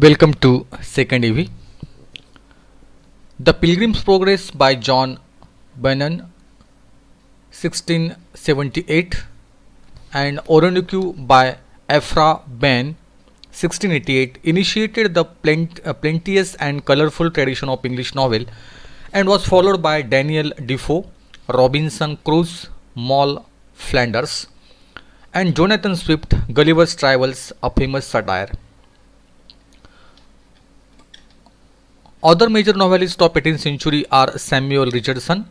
Welcome to Second EV. The Pilgrim's Progress by John Bunyan, 1678, and Oronuku by Ephra Behn, 1688, initiated the plenteous and colorful tradition of English novel and was followed by Daniel Defoe, Robinson Crusoe, Moll Flanders, and Jonathan Swift, Gulliver's Travels, a famous satire. Other major novelists of 18th century are Samuel Richardson,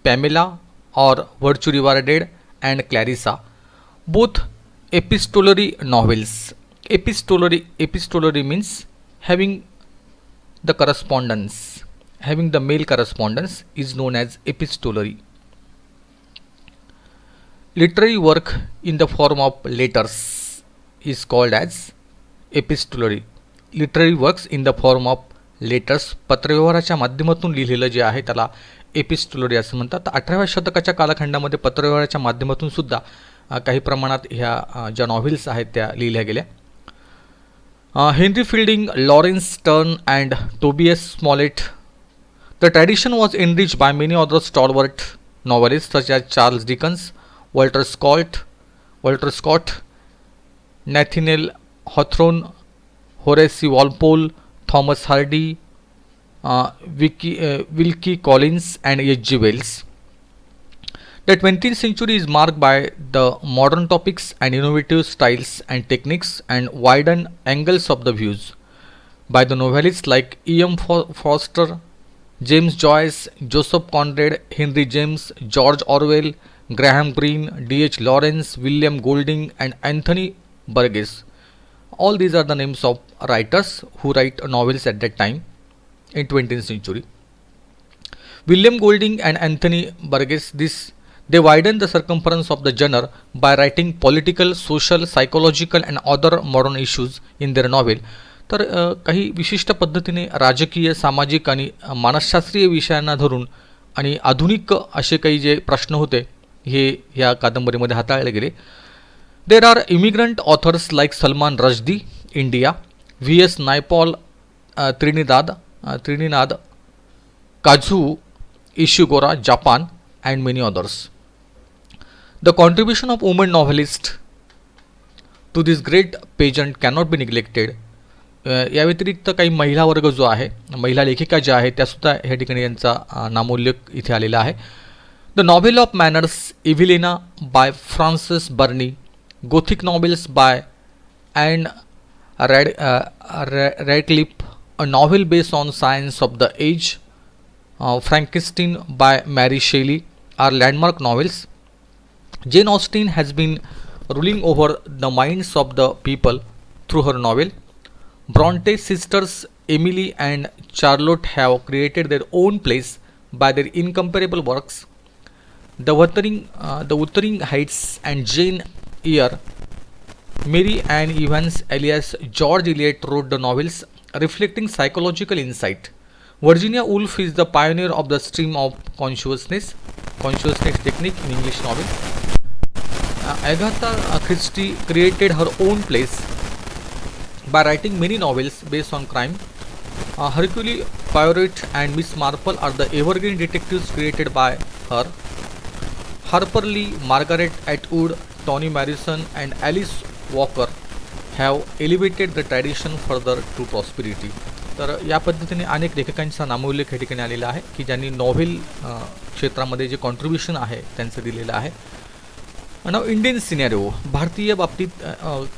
Pamela or Virtue Rewarded, and Clarissa, both epistolary novels. Epistolary means having the correspondence, having the male correspondence is known as epistolary. Literary work in the form of letters is called as epistolary. Literary works in the form of letters पत्रव्यवहाराच्या माध्यमातून लिहिलेलं जे आहे त्याला epistolary असं म्हणतात. 18व्या शतकाच्या कालखंडामध्ये पत्रव्यवहाराच्या माध्यमातून सुद्धा काही प्रमाणात ह्या ज्या नॉव्हेल्स आहेत त्या लिहिल्या गेल्या. Henry Fielding, Laurence Sterne and Tobias Smollett. The tradition was enriched by many other stalwart novelists such as Charles Dickens, Walter Scott, Nathaniel Hawthorne, Horace Walpole, Thomas Hardy, Wilkie Collins, and H.G. Wells. The 20th century is marked by the modern topics and innovative styles and techniques and widened angles of the views by the novelists like E.M. Forster, James Joyce, Joseph Conrad, Henry James, George Orwell, Graham Greene, D.H. Lawrence, William Golding, and Anthony Burgess. All these are the names of writers who write novels at that time in 20th century. William Golding and Anthony Burgess, they widened the circumference of the genre by writing political, social, psychological and other modern issues in their novel. तर काही विशिष्ट पद्धतीने राजकीय, सामाजिक आणि मानसशास्त्रीय विषयांना धरून आणि आधुनिक असे काही जे प्रश्न होते हे या कादंबरीमध्ये हाताळले गेले. There are immigrant authors like Salman Rushdie, India, V.S. Naipaul, Trinidad, Kazuo Ishiguro, Japan, and many others. The contribution of women novelists to this great pageant cannot be neglected. या व्यतिरिक्त काही महिला वर्ग जो आहे, महिला लेखिका ज्या आहेत त्यासुद्धा ह्या ठिकाणी यांचा नामोल्लेख इथे आलेला आहे. The Novel of Manners, Evelina by Frances Burney, Gothic novels by Anne Radcliffe, a novel based on science of the age, Frankenstein by Mary Shelley are landmark novels. Jane Austen has been ruling over the minds of the people through her novel. Bronte's sisters Emily and Charlotte have created their own place by their incomparable works. The Wuthering Heights and Jane Eyre, Mary Ann Evans alias George Eliot wrote the novels reflecting psychological insight. Virginia Woolf is the pioneer of the stream of consciousness technique in English novel. Agatha Christie created her own place by writing many novels based on crime. Hercule Poirot and Miss Marple are the evergreen detectives created by her. Harper Lee, Margaret Atwood, Toni Morrison and Alice Walker have elevated the tradition further to prosperity. तर या पद्धतीने अनेक लेखकांचा नामोल्लेख या ठिकाणी आलेला आहे की ज्यांनी नॉव्हेल क्षेत्रामध्ये जे कॉन्ट्रीब्युशन आहे त्यांचं दिलेलं आहे. नाव इंडियन सिनेरिओ, भारतीय बाबतीत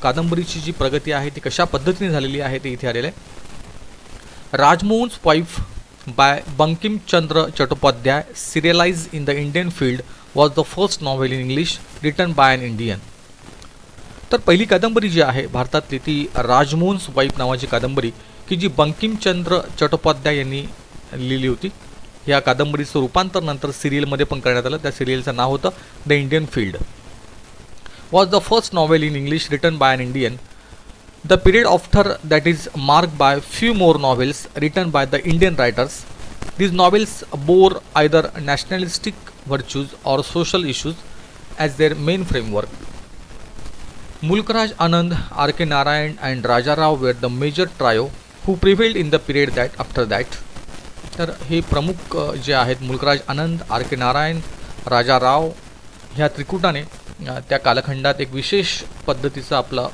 कादंबरीची जी प्रगती आहे ती कशा पद्धतीने झालेली आहे ते इथे आलेलं आहे. Rajmohan's wife by Bankim Chandra Chattopadhyay, serialized in the Indian field, was the first novel in English written by an Indian. तर पहिली कादंबरी जी आहे भारतातली ती राजमोहन्स वाईफ नावाची कादंबरी की जी बंकिमचंद्र चट्टोपाध्याय यांनी लिहिली होती. या कादंबरीचं रूपांतर नंतर सिरियलमध्ये पण करण्यात आलं. त्या सिरियलचं नाव होतं the Indian field. Was the first novel in English written by an Indian. The period after that is marked by few more novels written by the Indian writers. These novels bore either nationalistic virtues or social issues as their main framework. Mulkraj Anand, R.K. Narayan and Raja Rao were the major trio who prevailed in the period that after that. तर हे प्रमुख जे आहेत Mulk Raj Anand, R K Narayan, Raja Rao ह्या त्रिकुटाने त्या कालखंडात एक विशेष पद्धतीचं आपलं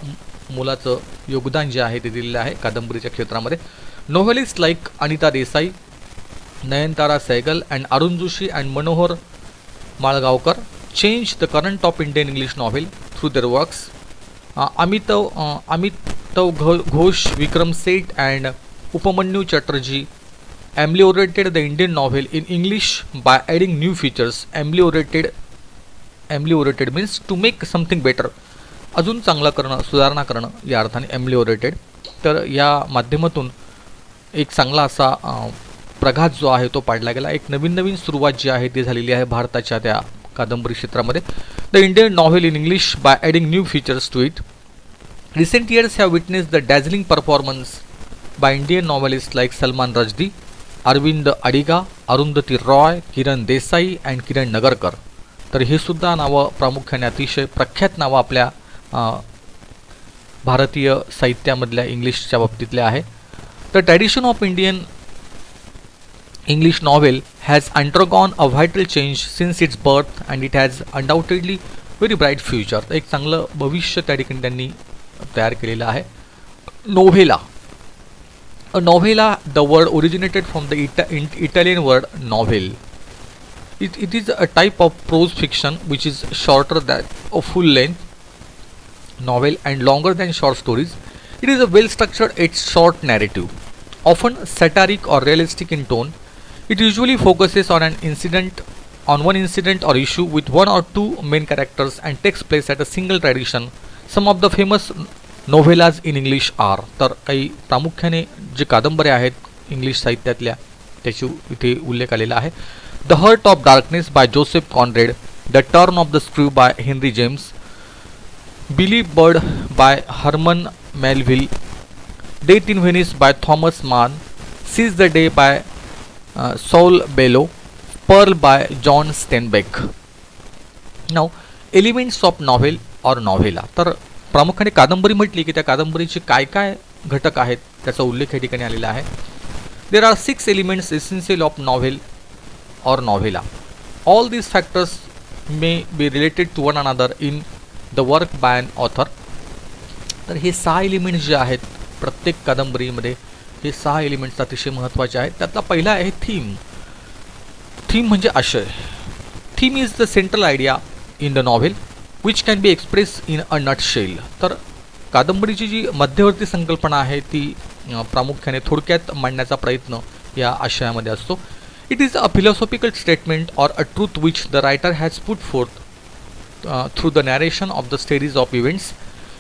मोलाचं योगदान जे आहे ते दिलेलं आहे कादंबरीच्या क्षेत्रामध्ये. Novelist like Anita Desai, Nayantara Sahgal and Arun Joshi and Manohar Malgonkar change the current of Indian English novel through their works. Amitav Ghosh, Vikram Seth and Upamanyu Chatterjee ameliorated the Indian novel in English by adding new features. Ameliorated means to make something better. अजून चांगलं करणं, सुधारणा करणं या अर्थाने ameliorated. तर या माध्यमातून एक चांगला असा प्रघात जो आहे तो पाडला गेला. एक नवीन सुरुवात जी आहे ती झालेली आहे भारताच्या त्या कादंबरी क्षेत्रामध्ये. The Indian novel in English by adding new features to it. Recent years have witness the dazzling performance by Indian novelist like Salman Rushdie, Aravind Adiga, Arundhati Roy, Kiran Desai and Kiran Nagarkar. तर हे सुद्धा नावं प्रामुख्याने अतिशय प्रख्यात नावं आपल्या भारतीय साहित्यामधल्या इंग्लिशच्या बाबतीतल्या आहे. The tradition of Indian English novel has undergone a vital change since it's birth and it has undoubtedly very bright future. एक चांगलं भविष्य त्या ठिकाणी त्यांनी तयार केलेलं आहे. नोव्हेला. A novella, the word originated from the Italian word novel. It is a type of prose fiction which is shorter than a full length novel and longer than short stories. It is a well structured yet short narrative, often satiric or realistic in tone. It usually focuses on one incident or issue with one or two main characters and takes place at a single tradition. Some of the famous novellas in English are. तर काही प्रामुख्याने जे कादंबऱ्या आहेत English साहित्यातल्या त्याची इथे उल्लेख आलेला आहे. The Heart of Darkness by Joseph Conrad, the Turn of the Screw by Henry James, Billy Budd by Herman Melville, Death in Venice by Thomas Mann, Seize the Day by Saul Bellow, Pearl by John Steinbeck. Now elements of novel or novella. तर प्रामुख्याने कादंबरी म्हटली की त्या कादंबरीचे काय काय घटक आहेत त्याचा उल्लेख या ठिकाणी आलेला आहे. There are 6 elements essential of novel or novella. All these factors may be related to one another in the work by an author. तर हे 6 एलिमेंट्स जे आहेत प्रत्येक कादंबरीमध्ये हे 6 एलिमेंट्स अतिशय महत्त्वाचे आहेत. त्यातला पहिला आहे थीम. थीम म्हणजे आशय. Theme is the central idea in the novel which can be express in a nutshell. तर कादंबरीची जी मध्यवर्ती संकल्पना आहे ती प्रामुख्याने थोडक्यात मांडण्याचा प्रयत्न या आशयामध्ये असतो. It is a philosophical statement or a truth which the writer has put forth through the narration of the stories of events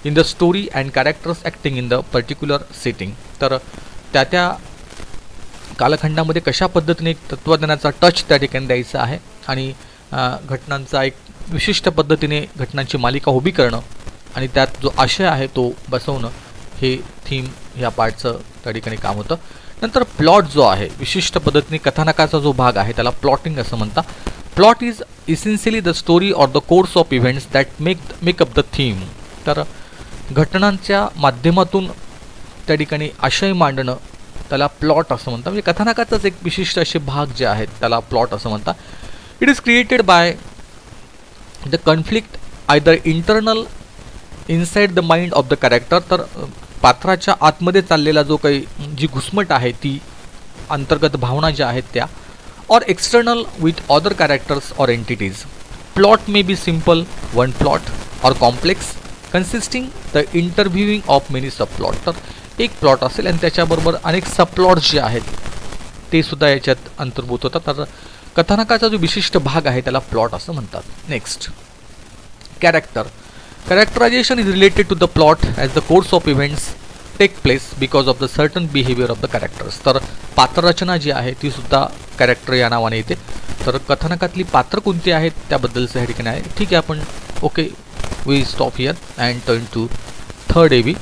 in the story and characters acting in the particular setting. तर त्या कालखंडामध्ये कशा पद्धतीने तत्त्वज्ञानाचा touch त्या ठिकाणी द्यायचा आहे आणि घटनांचा एक विशिष्ट पद्धतीने घटनांची मालिका उभी करणं आणि त्यात जो आशय आहे तो बसवणं हे थीम ह्या पार्टचं त्या ठिकाणी काम होतं. नंतर प्लॉट जो आहे विशिष्ट पद्धतीने कथानकाचा जो भाग आहे त्याला प्लॉटिंग असं म्हणतात. Plot is essentially the story or the course of events that make up the theme. तर घटनांच्या माध्यमातून त्या ठिकाणी आशय मांडणं त्याला प्लॉट असं म्हणतात. म्हणजे कथानकाचाच एक विशिष्ट असे भाग जे आहेत त्याला प्लॉट असं म्हणतात. It is created by the conflict either internal inside the mind of the character. तर पात्राच्या आतमध्ये चाललेला जो काही जी घुसमट आहे ती अंतर्गत भावना ज्या आहेत त्या or external with other characters or entities. Plot may be simple one plot or complex consisting the interweaving of many sub plot. तर एक प्लॉट असेल आणि त्याच्याबरोबर अनेक सब प्लॉट्स जे आहेत ते सुद्धा याच्यात अंतर्भूत होतात. तर कथानकाचा जो विशिष्ट भाग आहे त्याला प्लॉट असं म्हणतात. Next character. Characterisation is related to the plot as the course of events take place because of the certain behaviour of the characters. तर पात्ररचना जी आहे ती सुद्धा कॅरेक्टर या नावाने येते. तर कथानकातली पात्र कोणती आहेत त्याबद्दलचं हे ठिकाणी आहे. ठीक आहे आपण okay we stop here and turn to third AB.